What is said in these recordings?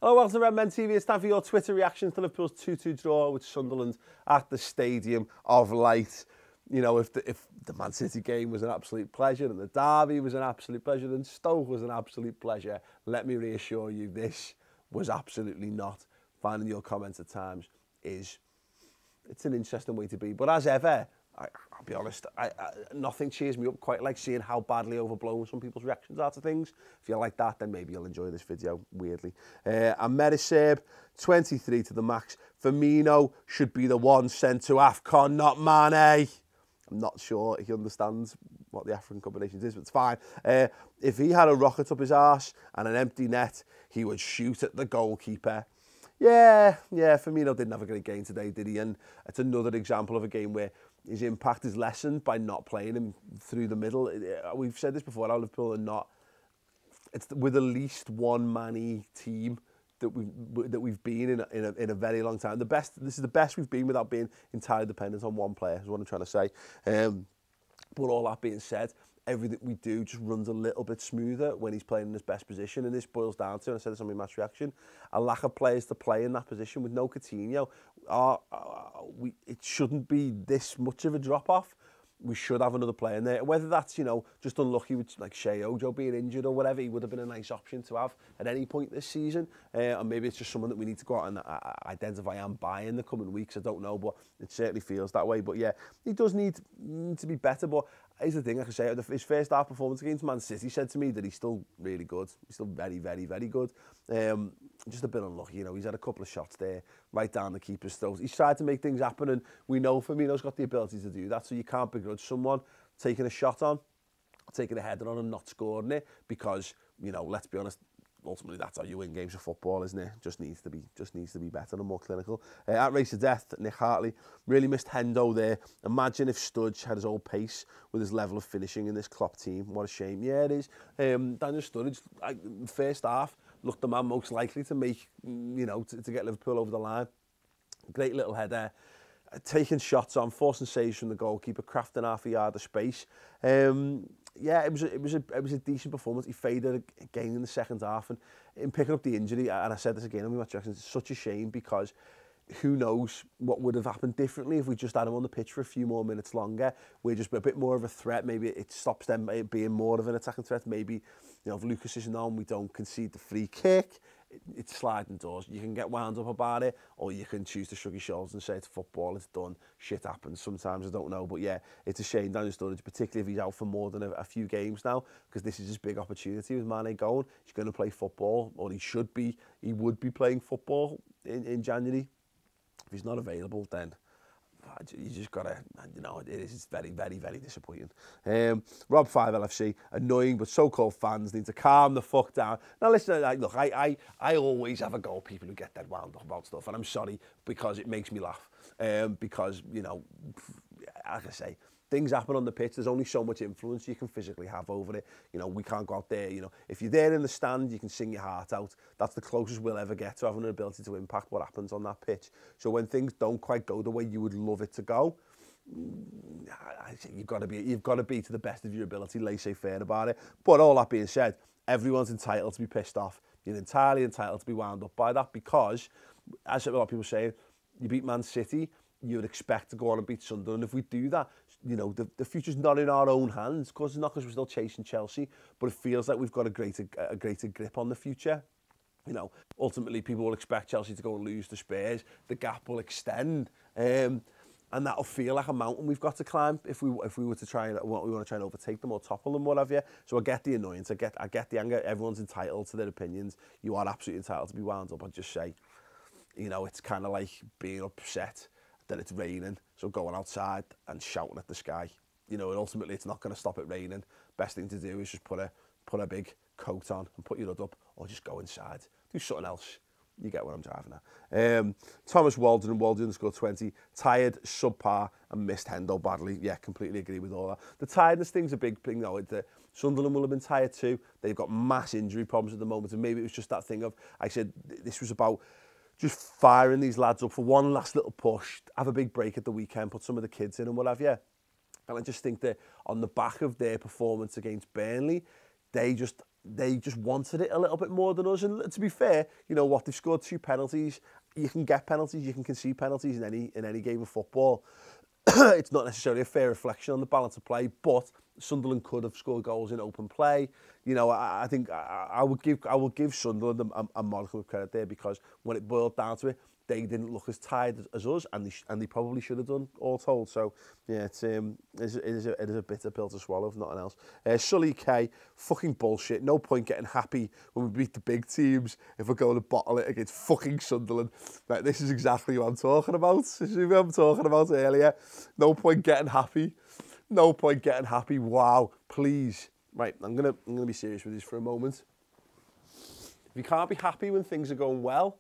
Hello, welcome to Redmen TV. It's time for your Twitter reactions to Liverpool's 2-2 draw with Sunderland at the Stadium of Light. You know, if the Man City game was an absolute pleasure and the derby was an absolute pleasure and Stoke was an absolute pleasure, let me reassure you, this was absolutely not. Finding your comments at times it's an interesting way to be. But as ever, I'll be honest, nothing cheers me up quite like seeing how badly overblown some people's reactions are to things. If you like that, then maybe you'll enjoy this video, weirdly. Ameriserb, 23 to the max. Firmino should be the one sent to AFCON, not Mane. I'm not sure he understands what the African combinations is, but it's fine. If he had a rocket up his arse and an empty net, he would shoot at the goalkeeper. Yeah, Firmino didn't have a great game today, did he? And it's another example of a game where his impact is lessened by not playing him through the middle. We've said this before, Liverpool are not... We're the least one-man-y team that we've been in a very long time. This is the best we've been without being entirely dependent on one player, is what I'm trying to say. But all that being said, everything we do just runs a little bit smoother when he's playing in his best position, and this boils down to, and I said this on my match reaction, a lack of players to play in that position. With no Coutinho, it shouldn't be this much of a drop-off. We should have another player in there. Whether that's, you know, just unlucky with like Ojo being injured or whatever, he would have been a nice option to have at any point this season. And maybe it's just someone that we need to go out and identify and buy in the coming weeks. I don't know, but it certainly feels that way. But yeah, he does need to be better. But here's the thing, like I say, his first half performance against Man City said to me that he's still really good. He's still very, very, very good. Just a bit unlucky, you know. He's had a couple of shots there, right down the keeper's throat. He's tried to make things happen, and we know Firmino's got the ability to do that, so you can't begrudge someone taking a shot on, taking a header on and not scoring it, because, you know, let's be honest, ultimately that's how you win games of football, isn't it? Just needs to be better and more clinical. At race to death, Nick Hartley really missed Hendo there. Imagine if Sturridge had his old pace with his level of finishing in this Klopp team. What a shame. Yeah, it is. Daniel Sturridge, first half, looked the man most likely to make, you know, to get Liverpool over the line. Great little header. Taking shots on, forcing saves from the goalkeeper, crafting half a yard of space. Yeah, it was a decent performance. He faded again in the second half, and in picking up the injury, and I said this again on my match reaction, it's such a shame, because who knows what would have happened differently if we just had him on the pitch for a few more minutes longer. We're just a bit more of a threat. Maybe it stops them being more of an attacking threat. Maybe, you know, if Lucas isn't on, we don't concede the free kick. It's sliding doors. You can get wound up about it, or you can choose to shrug your shoulders and say it's football, it's done, shit happens. Sometimes, I don't know, but yeah, it's a shame Daniel Sturridge, particularly if he's out for more than a few games now, because this is his big opportunity with Mane going. He's going to play football, or he would be playing football in January. If he's not available, then you just gotta, you know, it's very, very, very disappointing. Rob 5 LFC, annoying, but so-called fans need to calm the fuck down. Now listen, look, I always have a go at people who get dead wound up about stuff, and I'm sorry, because it makes me laugh. Because, you know, like I say, things happen on the pitch. There's only so much influence you can physically have over it. You know, we can't go out there, you know. If you're there in the stand, you can sing your heart out. That's the closest we'll ever get to having an ability to impact what happens on that pitch. So when things don't quite go the way you would love it to go, I think you've got to be to the best of your ability, laissez-faire about it. But all that being said, everyone's entitled to be pissed off. You're entirely entitled to be wound up by that, because, as a lot of people say, you beat Man City, you would expect to go on and beat Sunderland. If we do that, you know, the future's not in our own hands. Of course, it's not, because we're still chasing Chelsea, but it feels like we've got a greater grip on the future. You know, ultimately, people will expect Chelsea to go and lose to Spurs. The gap will extend, and that'll feel like a mountain we've got to climb if we were to try and overtake them or topple them, whatever. Yeah. So I get the annoyance, I get the anger. Everyone's entitled to their opinions. You are absolutely entitled to be wound up. I just say, you know, it's kind of like being upset that it's raining, so going outside and shouting at the sky, you know, and ultimately it's not going to stop it raining. Best thing to do is just put a big coat on and put your hood up, or just go inside, do something else. You get what I'm driving at. Thomas Walden and Walden_20, tired, subpar, and missed Hendo badly. Yeah, completely agree with all that. The tiredness thing's a big thing, though. Sunderland will have been tired too. They've got mass injury problems at the moment, and maybe it was just that thing of, I said, this was about just firing these lads up for one last little push, have a big break at the weekend, put some of the kids in and what have you. And I just think that on the back of their performance against Burnley, they just they just wanted it a little bit more than us. And to be fair, you know what, they've scored 2 penalties. You can get penalties, you can concede penalties in any game of football. It's not necessarily a fair reflection on the balance of play, but Sunderland could have scored goals in open play. You know, I think I will give Sunderland a modicum of credit there, because when it boiled down to it, they didn't look as tired as us, and they probably should have done, all told. So yeah, it is a bitter pill to swallow, if nothing else. Sully K, fucking bullshit. No point getting happy when we beat the big teams if we're going to bottle it against fucking Sunderland. Like, this is exactly what I'm talking about. This is what I'm talking about earlier. No point getting happy. No point getting happy. Wow, please. Right, I'm gonna be serious with this for a moment. If you can't be happy when things are going well,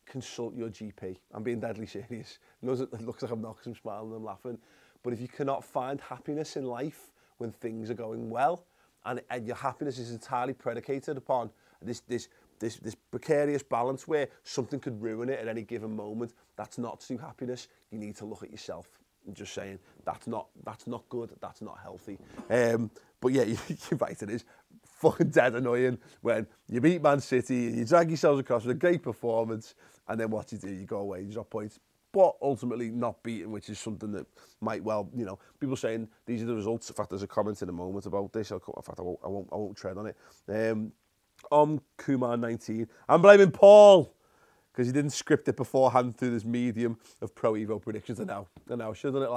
consult your GP. I'm being deadly serious. It looks like I'm not, because I'm smiling and I'm laughing. But if you cannot find happiness in life when things are going well, and your happiness is entirely predicated upon this precarious balance where something could ruin it at any given moment, that's not true happiness. You need to look at yourself. I'm just saying, that's not good, that's not healthy. But yeah, you're right, it is fucking dead annoying when you beat Man City and you drag yourselves across with a great performance, and then what you go away, you drop points, but ultimately not beaten, which is something that might well, you know, people saying these are the results. In fact, there's a comment in a moment about this. In fact, I won't tread on it. Kumar 19, I'm blaming Paul, because he didn't script it beforehand through this medium of Pro Evo predictions. I know, should have done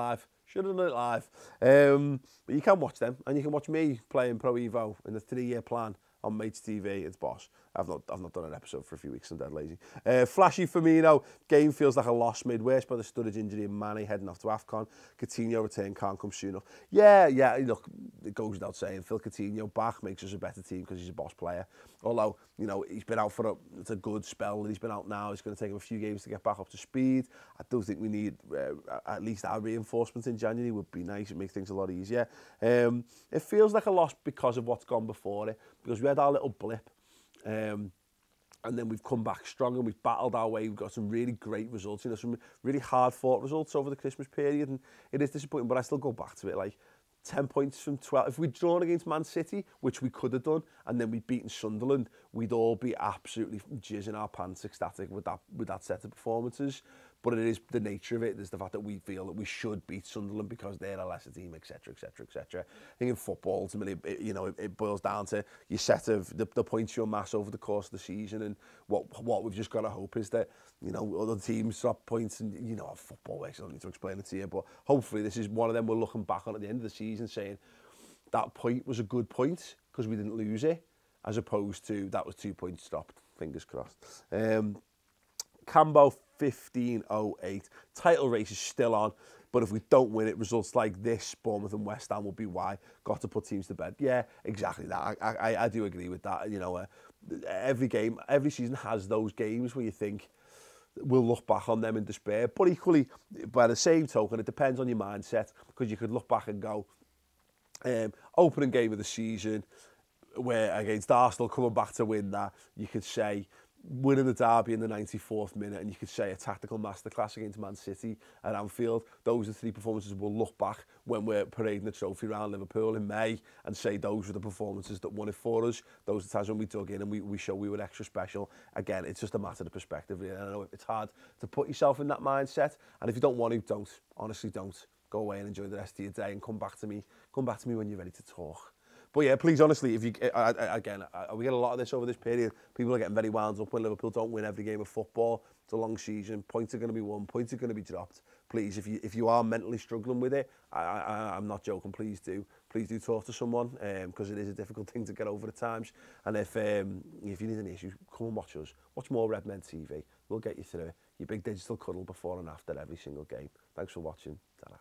it live. But you can watch them, and you can watch me playing Pro Evo in the 3-year plan on Mates TV. It's boss. I've not done an episode for a few weeks. I'm dead lazy. Flashy Firmino, game feels like a loss made worse by the Sturridge injury and Mane heading off to AFCON. Coutinho return can't come soon enough. Yeah, look, it goes without saying, Phil Coutinho back makes us a better team because he's a boss player. Although, you know, he's been out for a good spell that he's been out now. It's going to take him a few games to get back up to speed. I do think we need at least our reinforcements in January would be nice. It makes things a lot easier. It feels like a loss because of what's gone before it, because we had our little blip. And then we've come back strong and we've battled our way. We've got some really great results, you know, some really hard-fought results over the Christmas period, and it is disappointing, but I still go back to it, like 10 points from 12. If we'd drawn against Man City, which we could have done, and then we'd beaten Sunderland, we'd all be absolutely jizzing our pants ecstatic with that set of performances. But it is the nature of it. There's the fact that we feel that we should beat Sunderland because they're a lesser team, etc., etc., etc. I think in football, ultimately, it boils down to your set of the points you amass over the course of the season, and what we've just got to hope is that, you know, other teams drop points, and you know how football works. I don't need to explain it to you, but hopefully this is one of them we're looking back on at the end of the season saying that point was a good point because we didn't lose it, as opposed to that was 2 points dropped. Fingers crossed. Cambo 1508. Title race is still on, but if we don't win it, results like this, Bournemouth and West Ham, will be why. Got to put teams to bed. Yeah, exactly that. I do agree with that. You know, every season has those games where you think we'll look back on them in despair. But equally, by the same token, it depends on your mindset, because you could look back and go, opening game of the season, where against Arsenal, coming back to win that, you could say winning the derby in the 94th minute, and you could say a tactical masterclass against Man City at Anfield. Those are 3 performances we'll look back when we're parading the trophy around Liverpool in May and say those were the performances that won it for us. Those are the times when we dug in and we show we were extra special. Again, it's just a matter of perspective, really. I know it's hard to put yourself in that mindset, and if you don't want to, don't. Honestly, don't. Go away and enjoy the rest of your day, and come back to me when you're ready to talk. But yeah, please, honestly, if you again, we get a lot of this over this period. People are getting very wound up when Liverpool don't win every game of football. It's a long season. Points are going to be won. Points are going to be dropped. Please, if you are mentally struggling with it, I'm not joking. Please do talk to someone, because it is a difficult thing to get over at times. And if you need any issues, come and watch us. Watch more Redmen TV. We'll get you through it. Your big digital cuddle before and after every single game. Thanks for watching. Ta-ra.